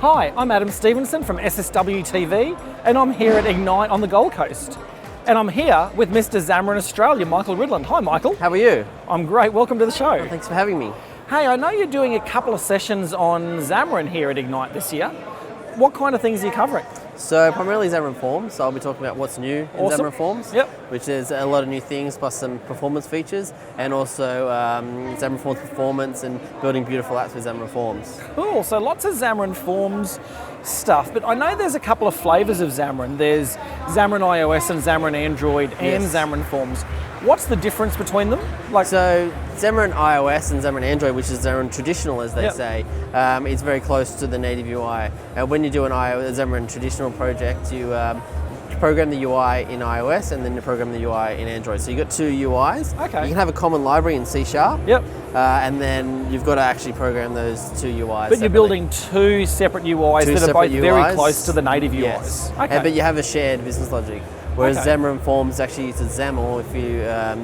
Hi, I'm Adam Stephensen from SSW TV, and I'm here at Ignite on the Gold Coast. And I'm here with Mr. Xamarin Australia, Michael Ridland. Hi, Michael. How are you? I'm great. Welcome to the show. Well, thanks for having me. Hey, I know you're doing a couple of sessions on Xamarin here at Ignite this year. What kind of things are you covering? So primarily Xamarin Forms, so I'll be talking about what's new in Xamarin Forms, Yep. which is a lot of new things plus some performance features, and also Xamarin Forms performance and building beautiful apps with Xamarin Forms. Cool, so lots of Xamarin Forms stuff, but I know there's a couple of flavours of Xamarin. There's Xamarin iOS and Xamarin Android and Yes. Xamarin Forms. What's the difference between them? So Xamarin iOS and Xamarin Android, which is Xamarin traditional as they Yep. say, it's very close to the native UI. When you do an Xamarin traditional project, you program the UI in iOS and then you program the UI in Android. So you've got two UIs. Okay. You can have a common library in C#. Yep. And then you've got to actually program those two UIs. But you're building two separate UIs that are both very close to the native Yes. UIs. Okay. But you have a shared business logic. Whereas Okay. Xamarin Forms actually uses XAML, if you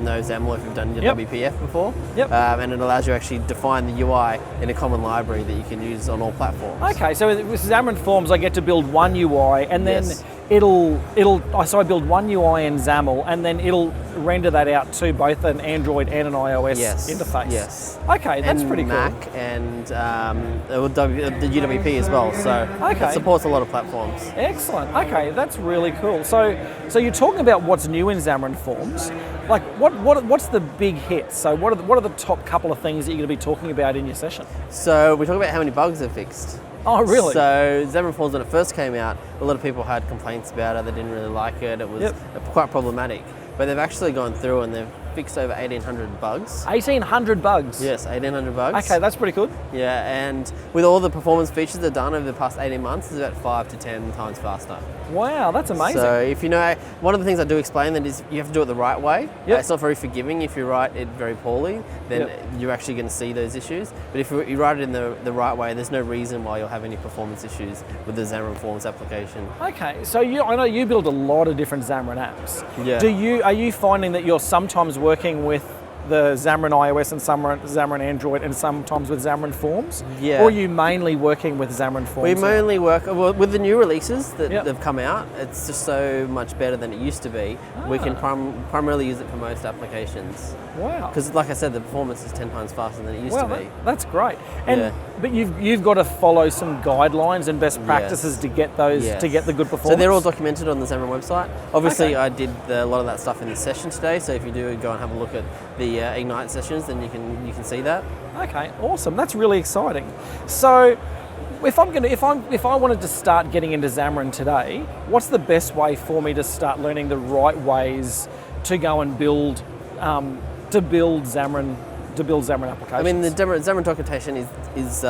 know XAML, if you've done your Yep. WPF before. Yep. And it allows you to actually define the UI in a common library that you can use on all platforms. Okay, so with Xamarin Forms, I get to build one UI, and then Yes. so I build one UI in XAML, and then it'll render that out to both an Android and an iOS Yes. interface. Yes. Okay, that's and pretty cool. Mac and the UWP as well. So Okay. it supports a lot of platforms. Excellent. Okay, that's really cool. So you're talking about what's new in Xamarin Forms. Like, what's the big hits? So what are the top couple of things that you're going to be talking about in your session? So we talk about how many bugs are fixed. Oh, really? So Xamarin Forms, when it first came out, a lot of people had complaints about it. They didn't really like it. It was Yep. quite problematic. But they've actually gone through and they've fixed over 1,800 bugs. 1,800 bugs. Yes, 1,800 bugs. Okay, that's pretty good. Yeah, and with all the performance features they've done over the past 18 months, it's about 5 to 10 times faster. Wow, that's amazing. So if you know, one of the things I do explain that is you have to do it the right way. Yep. It's not very forgiving. If you write it very poorly, then Yep. you're actually going to see those issues. But if you write it in the right way, there's no reason why you'll have any performance issues with the Xamarin Forms application. Okay, so I know you build a lot of different Xamarin apps. Yeah. Are you finding that you're sometimes working with the Xamarin iOS and Xamarin Android and sometimes with Xamarin Forms? Yeah. Or are you mainly working with Xamarin Forms? We mainly work with the new releases that Yep. have come out. It's just so much better than it used to be. We can primarily use it for most applications. Wow. Because, like I said, the performance is 10 times faster than it used Well, to be. that's great. And Yeah. but you've got to follow some guidelines and best practices Yes. to get those Yes. to get the good performance. So they're all documented on the Xamarin website. Obviously, Okay. I did a lot of that stuff in the session today. So if you do go and have a look at the Ignite sessions, then you can see that. Okay, awesome. That's really exciting. So, if I wanted to start getting into Xamarin today, what's the best way for me to start learning the right ways to go and build Xamarin applications? I mean, the Xamarin documentation is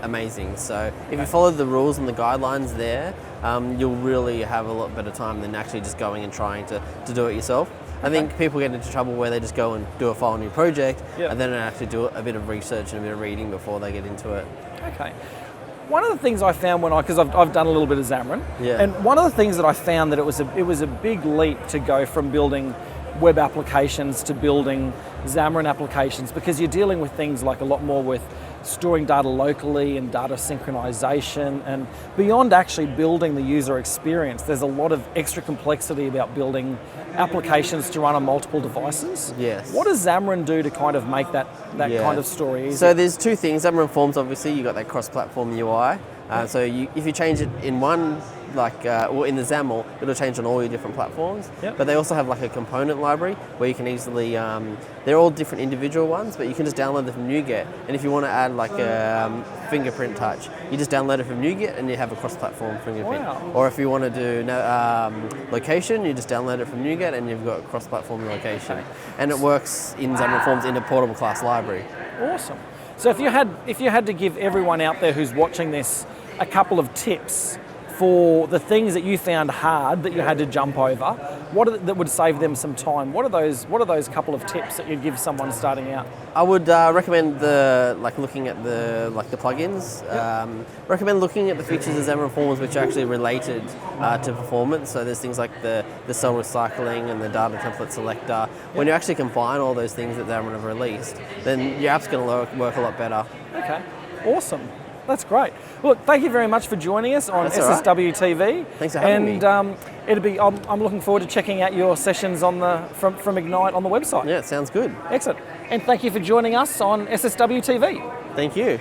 amazing. So if you follow the rules and the guidelines there, you'll really have a lot better time than actually just going and trying to do it yourself. I think people get into trouble where they just go and do a file new project Yep. and then actually do a bit of research and a bit of reading before they get into it. Okay. One of the things I found because I've done a little bit of Xamarin, Yeah. and one of the things that I found that it was a big leap to go from building web applications to building Xamarin applications, because you're dealing with things like a lot more with storing data locally and data synchronization, and beyond actually building the user experience, there's a lot of extra complexity about building applications to run on multiple devices. Yes. What does Xamarin do to kind of make that Yeah. kind of story easy? So there's two things. Xamarin Forms, obviously, you got that cross-platform UI. So if you change it in one, or in the XAML, it'll change on all your different platforms. Yep. But they also have like a component library where you can easily, they're all different individual ones, but you can just download them from NuGet. And if you want to add like a fingerprint touch, you just download it from NuGet and you have a cross-platform fingerprint. Wow. Or if you want to do location, you just download it from NuGet and you've got cross-platform location. And it works in Xamarin Forms in a portable class library. Awesome. So if you had to give everyone out there who's watching this a couple of tips for the things that you found hard that you had to jump over, that would save them some time? What are those couple of tips that you'd give someone starting out? I would recommend looking at the plugins. Recommend looking at the features of Xamarin Forms which are actually related to performance. So there's things like the cell recycling and the data template selector. When you actually combine all those things that Xamarin have released, then your app's going to work a lot better. Okay, awesome. That's great. Look, thank you very much for joining us on That's all right. SSW TV. Thanks for having me. And I'm looking forward to checking out your sessions from Ignite on the website. Yeah, it sounds good. Excellent. And thank you for joining us on SSW TV. Thank you.